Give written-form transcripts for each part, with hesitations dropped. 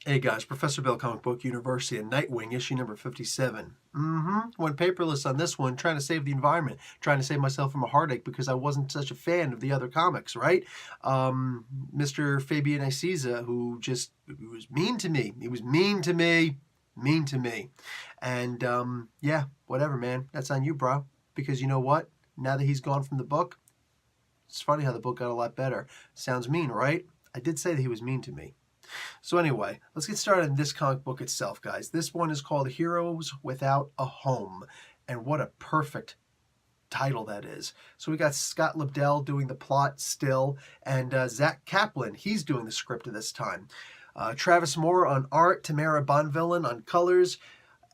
Hey guys, Professor Bill, Comic Book University, and Nightwing, issue number 57. Went paperless on this one, trying to save the environment, trying to save myself from a heartache because I wasn't such a fan of the other comics, right? Mr. Fabian Isiza, who just he was mean to me. He was mean to me, mean to me. And yeah, whatever, man. That's on you, bro. Because you know what? Now that he's gone from the book, it's funny how the book got a lot better. Sounds mean, right? I did say that he was mean to me. So anyway, let's get started in this comic book itself, guys. This one is called Heroes Without a Home. And what a perfect title that is. So we got Scott Lobdell doing the plot still, and Zach Kaplan, he's doing the script of this time. Travis Moore on art, Tamara Bonvillain on colors,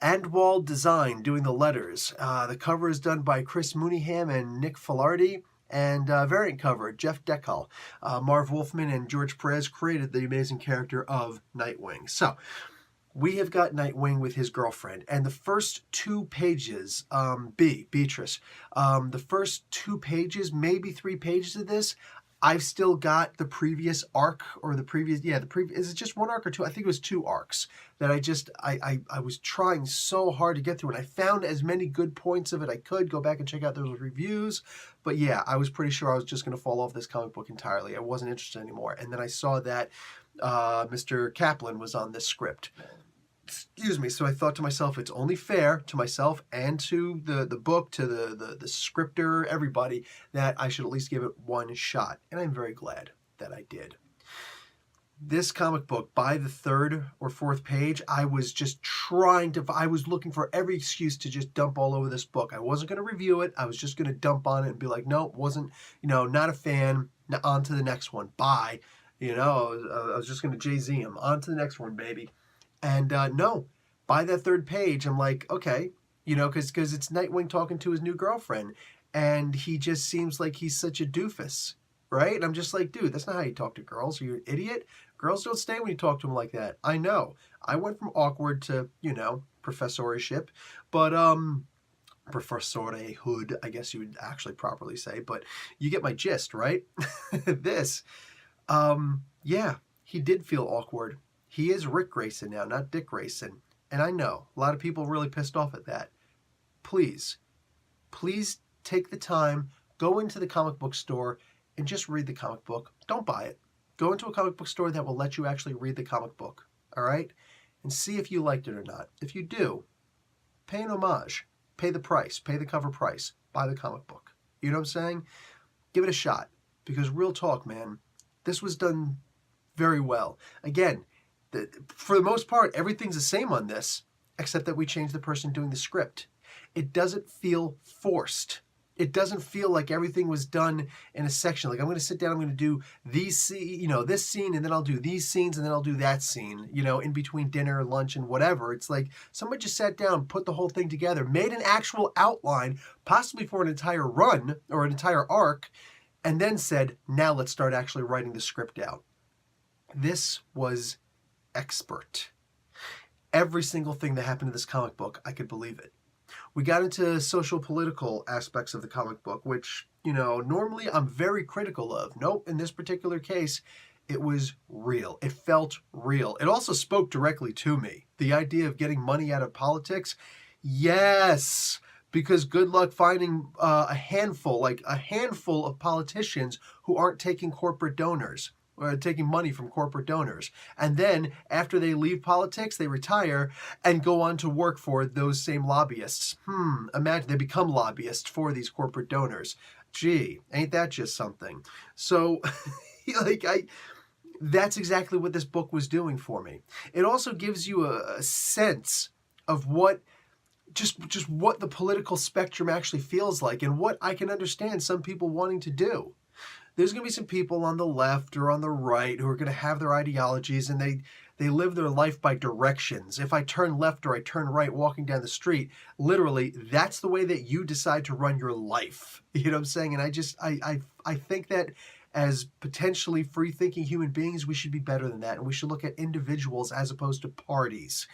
Andwald Design doing the letters. The cover is done by Chris Mooneyham and Nick Filardi. And variant cover, Jeff Deckel. Marv Wolfman and George Perez created the amazing character of Nightwing. So, we have got Nightwing with his girlfriend. And the first 2 pages, Beatrice, the first 2 pages, maybe 3 pages of this, I've still got the previous arc, or the previous, is it just 1 arc or 2? I think it was 2 arcs that I was trying so hard to get through, and I found as many good points of it I could. Go back and check out those reviews. But yeah, I was pretty sure I was just going to fall off this comic book entirely. I wasn't interested anymore. And then I saw that Mr. Kaplan was on this script. Excuse me. So I thought to myself, it's only fair to myself and to the book, to the scripter, everybody, that I should at least give it 1 shot. And I'm very glad that I did. This comic book, by the 3rd or 4th page, I was just I was looking for every excuse to just dump all over this book. I wasn't going to review it. I was just going to dump on it and be like, nope, wasn't, not a fan. On to the next one. Bye. I was just going to Jay-Z him. On to the next one, baby. And no, by that 3rd page, I'm like, okay, because it's Nightwing talking to his new girlfriend, and he just seems like he's such a doofus, right? And I'm just like, dude, that's not how you talk to girls. Are you an idiot? Girls don't stay when you talk to them like that. I know. I went from awkward to, professorship, but professorhood, I guess you would actually properly say, but you get my gist, right? This, yeah, he did feel awkward. He is Rick Grayson now, not Dick Grayson. And I know a lot of people really pissed off at that. Please take the time, go into the comic book store and just read the comic book. Don't buy it. Go into a comic book store that will let you actually read the comic book, all right? And see if you liked it or not. If you do, pay an homage. Pay the price. Pay the cover price. Buy the comic book. You know what I'm saying? Give it a shot. Because real talk, man, this was done very well. Again, for the most part, everything's the same on this, except that we changed the person doing the script. It doesn't feel forced. It doesn't feel like everything was done in a section. Like, I'm going to sit down, I'm going to do this scene, and then I'll do these scenes, and then I'll do that scene, in between dinner, lunch, and whatever. It's like someone just sat down, put the whole thing together, made an actual outline, possibly for an entire run or an entire arc, and then said, now let's start actually writing the script out. This was expert. Every single thing that happened in this comic book, I could believe it. We got into social political aspects of the comic book, which, normally I'm very critical of. Nope, in this particular case, it was real. It felt real. It also spoke directly to me. The idea of getting money out of politics, yes, because good luck finding a handful of politicians who aren't taking corporate donors. Taking money from corporate donors. And then after they leave politics, they retire and go on to work for those same lobbyists. Imagine they become lobbyists for these corporate donors. Gee, ain't that just something? So, that's exactly what this book was doing for me. It also gives you a sense of what just what the political spectrum actually feels like, and what I can understand some people wanting to do. There's going to be some people on the left or on the right who are going to have their ideologies, and they live their life by directions. If I turn left or I turn right walking down the street, literally, that's the way that you decide to run your life. You know what I'm saying? And I think that as potentially free-thinking human beings, we should be better than that, and we should look at individuals as opposed to parties.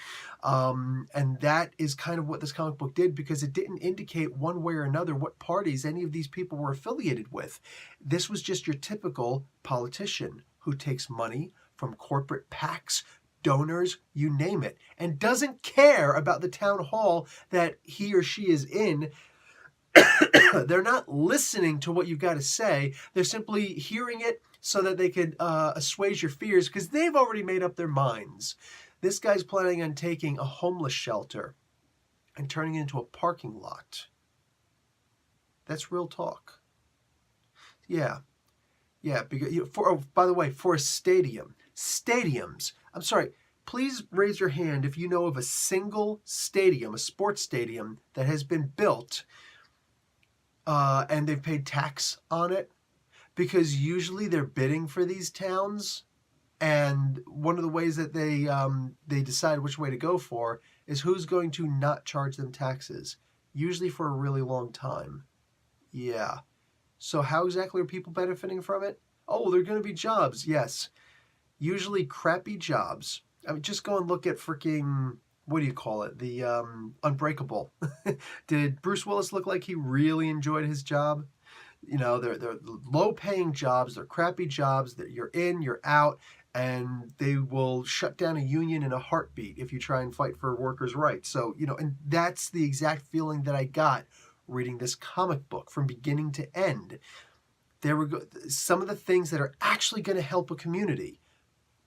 And that is kind of what this comic book did, because it didn't indicate one way or another what parties any of these people were affiliated with. This was just your typical politician who takes money from corporate PACs donors, you name it, and doesn't care about the town hall that he or she is in. They're not listening to what you've got to say. They're simply hearing it so that they could assuage your fears, because they've already made up their minds. This guy's planning on taking a homeless shelter and turning it into a parking lot. That's real talk. Yeah. Because by the way, for a stadiums, I'm sorry, please raise your hand if you know of a single stadium, a sports stadium, that has been built and they've paid tax on it, because usually they're bidding for these towns, and one of the ways that they decide which way to go for is who's going to not charge them taxes, usually for a really long time. Yeah. So how exactly are people benefiting from it? Oh, they're going to be jobs, yes. Usually crappy jobs. I mean, just go and look at freaking, what do you call it? The Unbreakable. Did Bruce Willis look like he really enjoyed his job? You know, they're low-paying jobs. They're crappy jobs that you're in, you're out, and they will shut down a union in a heartbeat if you try and fight for workers' rights. So, you know, and that's the exact feeling that I got reading this comic book from beginning to end. There were some of the things that are actually going to help a community,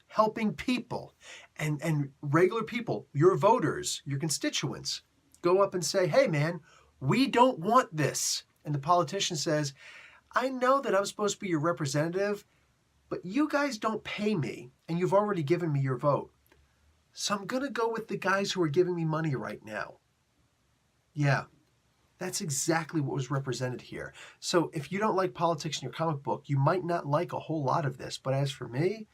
helping people, and regular people, your voters, your constituents, go up and say, hey man, we don't want this. And the politician says, I know that I'm supposed to be your representative, but you guys don't pay me, and you've already given me your vote. So I'm going to go with the guys who are giving me money right now. Yeah. That's exactly what was represented here. So if you don't like politics in your comic book, you might not like a whole lot of this. But as for me,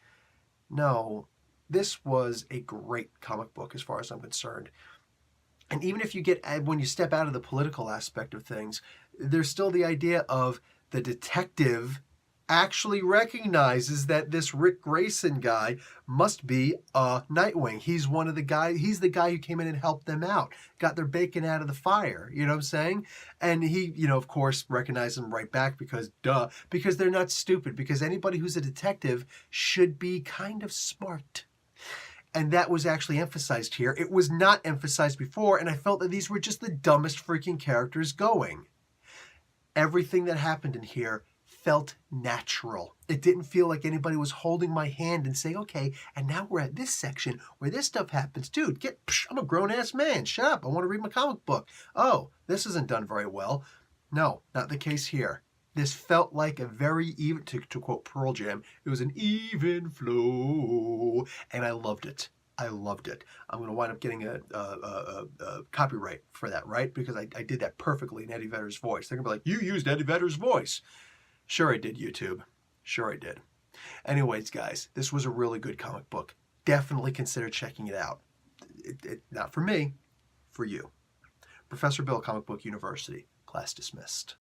no, this was a great comic book as far as I'm concerned. And even if you when you step out of the political aspect of things, there's still the idea of the detective actually recognizes that this Rick Grayson guy must be Nightwing. He's one of the guys, he's the guy who came in and helped them out, got their bacon out of the fire, you know what I'm saying? And he, you know, of course, recognized them right back because they're not stupid, because anybody who's a detective should be kind of smart. And that was actually emphasized here. It was not emphasized before, and I felt that these were just the dumbest freaking characters going. Everything that happened in here felt natural. It didn't feel like anybody was holding my hand and saying, okay, and now we're at this section where this stuff happens. Dude, I'm a grown-ass man. Shut up. I want to read my comic book. Oh, this isn't done very well. No, not the case here. This felt like a very even, to quote Pearl Jam, it was an even flow, and I loved it. I loved it. I'm going to wind up getting a copyright for that, right? Because I did that perfectly in Eddie Vedder's voice. They're going to be like, you used Eddie Vedder's voice. Sure I did, YouTube. Sure I did. Anyways, guys, this was a really good comic book. Definitely consider checking it out. Not for me, for you. Professor Bill, Comic Book University. Class dismissed.